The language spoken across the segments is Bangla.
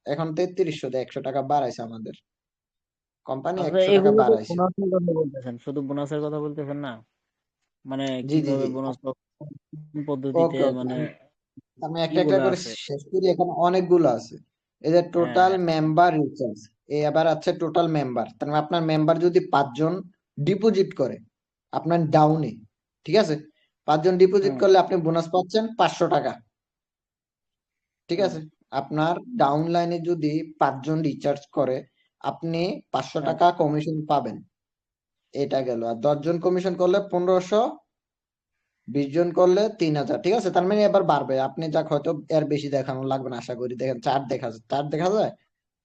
এখন 3300 দেয়, 100 টাকা বাড়াইছে আমাদের কোম্পানি, আচ্ছা, 100 টাকা এগুলো তো বাড়াইছে। বোনাসের কথা বলতেছেন, শুধু বোনাসের কথা বলতেছেন না, মানে জি জি কিভাবে জি। বোনাস পদ্ধতিতে, ওকে ওকে, মানে আমি কি একটা একটা বলে করে আছে? শেষ করি, এখানে অনেকগুলো আছে। এই যে হ্যাঁ, টোটাল হ্যাঁ। মেম্বার রিচার্জ, এই আবার আছে টোটাল মেম্বার, তার মানে আপনার মেম্বার যদি 5 জন ডিপোজিট করে আপনার ডাউনে, ঠিক আছে, 5 জন ডিপোজিট হুম, করলে আপনি বোনাস পাচ্ছেন 500 টাকা, ঠিক হুম, আছে। আপনার ডাউন লাইনে যদি 5 জন রিচার্জ করে আপনি পাঁচশো হ্যাঁ, টাকা কমিশন পাবেন। এটা গেল। আর 10 জন কমিশন করলে 1500, 20 জন করলে 3000, ঠিক আছে। তার মানে এবার বাড়বে, আপনি যাক হয়তো এর বেশি দেখানো লাগবে না আশা করি। দেখেন চার দেখা যায়,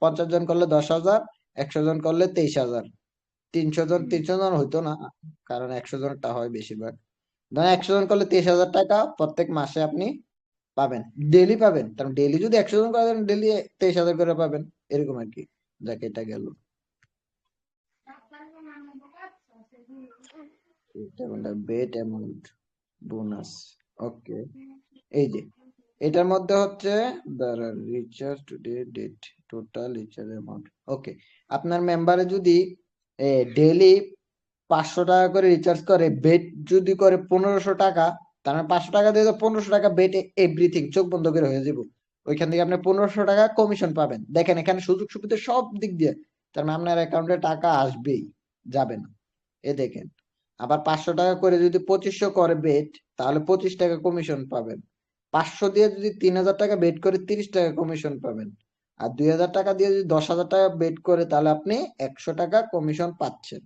50 জন করলে 10,000, 100 জন করলে 23,000, 300 জন, হুম, 300 জন হইতো না, কারণ 100 জনটা হয় বেশিরভাগ। ধরেন 100 জন করলে 23,000 টাকা প্রত্যেক মাসে আপনি পাবেন, ডেইলি পাবেন। কারণ ডেইলি যদি 100 জন করেন ডেইলি 23,000 করে পাবেন, এরকম আর কি। যাক, এটা গেল। এটা বলতে বেট অ্যামাউন্ট, বোনাস, ওকে। এই যে এটার মধ্যে হচ্ছে দ্বারা recharge today date, total recharge amount, okay. আপনার মেম্বারে যদি ডেইলি 500 টাকা করে রিচার্জ করে, বেট যদি করে 1500 টাকা, তার মানে 500 টাকা দিয়ে 1500 টাকা বেট, এভরিথিং চোখ বন্ধ করে হয়ে যাবো। ওইখান থেকে আপনি 1500 টাকা কমিশন পাবেন। দেখেন এখানে সুযোগ সুবিধা সব দিক দিয়ে, তার মানে আপনার অ্যাকাউন্টে টাকা আসবেই, যাবে না। এ দেখেন, আবার 500 টাকা করে যদি 2500 করে বেট, তাহলে 25 টাকা কমিশন পাবেন। 500 দিয়ে যদি 3000 টাকা বেট করে 30 টাকা কমিশন পাবেন। আর 2000 টাকা দিয়ে যদি 10,000 টাকা বেট করে, তাহলে আপনি 100 টাকা কমিশন পাচ্ছেন।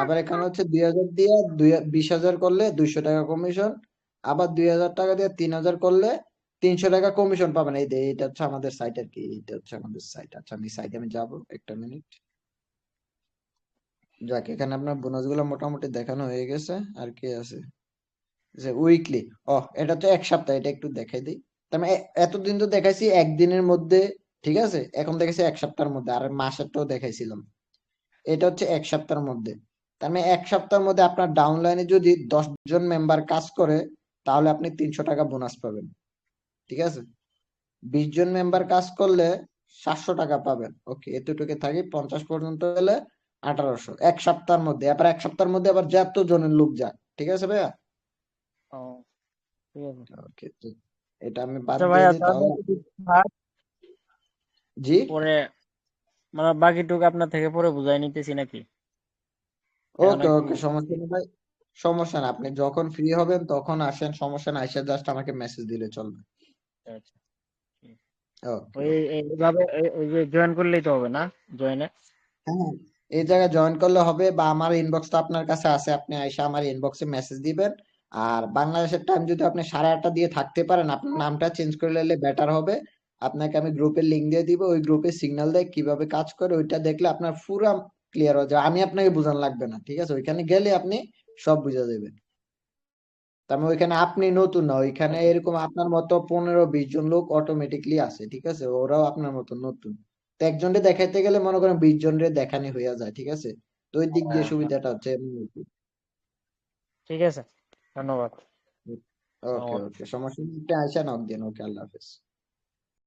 আবার এখানে হচ্ছে 2000 দিয়ে 20,000 করলে 200 টাকা কমিশন। আবার 2000 টাকা দিয়ে 3000 করলে 300 টাকা কমিশন পাবেন। এই যে এটা হচ্ছে আমাদের সাইট আর কি, এটা হচ্ছে আমাদের সাইট। আচ্ছা, আমি সাইটে যাবো, একটা মিনিট। যাক, এখানে আপনার বোনাস গুলো মোটামুটি দেখানো হয়ে গেছে। আর কি আছে যে উইকলি, এটা হচ্ছে 1 সপ্তাহ, এটা একটু দেখাই দিই। তার মানে এতদিন তো দেখাইছি একদিনের মধ্যে, ঠিক আছে, এখন দেখাইছি 1 সপ্তাহের মধ্যে, আর মাসেরটাও দেখাইছিলাম। এটা হচ্ছে 1 সপ্তাহের মধ্যে। তার মানে 1 সপ্তাহের মধ্যে আপনার ডাউনলাইনে যদি 10 জন মেম্বার কাজ করে, তাহলে আপনি 300 টাকা বোনাস পাবেন, ঠিক আছে। 20 জন মেম্বার কাজ করলে 700 টাকা পাবেন, ওকে। এতটুকু থাকি 50 পর্যন্ত হলে 1800, 1 সপ্তাহের মধ্যে। আবার 1 সপ্তাহের মধ্যে আবার যত জনের লোক যায়, ঠিক আছে ভাইয়া। ও, ঠিক আছে। ওকে, এটা আমি বাদ আচ্ছা দিয়ে ভাইয়া, দিই তাহলে তাহলে। যদি থাক, জি। পরে মানে বাকিটুকু আপনার থেকে পরে বুঝাই নিতেছি নাকি? এখন ওকে একটু। ওকে, সমস্যা নেই ভাই, সমস্যা না। আপনি যখন ফ্রি হবেন তখন আসেন, সমস্যা না, এসে জাস্ট আমাকে মেসেজ দিলে চলবে। আচ্ছা, ঠিক। ওকে ওই ওকে। এইভাবে ওই যে জয়েন করলেই তো হবে না? জয়েনে। হ্যাঁ হ্যাঁ, এই জায়গায় জয়েন করলে হবে, বা আমার ইনবক্স তো আপনার কাছে আছে, আপনি আইসা আমার ইনবক্সে মেসেজ দিবেন। আর বাংলাদেশের টাইম যদি আপনি 8:30 দিয়ে থাকতে পারেন, আপনার নামটা চেঞ্জ করে নিলে বেটার হবে। আপনাকে আমি গ্রুপের লিংক দিয়ে দিব, ওই গ্রুপে সিগন্যাল দেয় কিভাবে কাজ করে, ওইটা দেখলে আপনার পুরা ক্লিয়ার হয়ে যাবে। আমি আপনাকে বোঝানো লাগবে না, ঠিক আছে। ওইখানে গেলে আপনি সব বুঝা যাবেন। তার মানে ওইখানে আপনি নতুন না, ওইখানে আচ্ছা, এরকম আপনার মতো 15-20 জন লোক অটোমেটিকলি আছে, ঠিক আছে, ওরাও আপনার মতো নতুন। তো একজনকে দেখাইতে গেলে মনে করেন 20 জনের দেখানি হইয়া যায়, ঠিক আছে। তো ওই দিক দিয়ে হ্যাঁ, হ্যাঁ। সুবিধাটা হচ্ছে এমনি আর কি। ঠিক আছে, ধন্যবাদ। ওকে সালাম। ওকে, সমস্যা নেই, আপনি আইসা নক দিন। ওকে, আল্লাহ হাফেজ।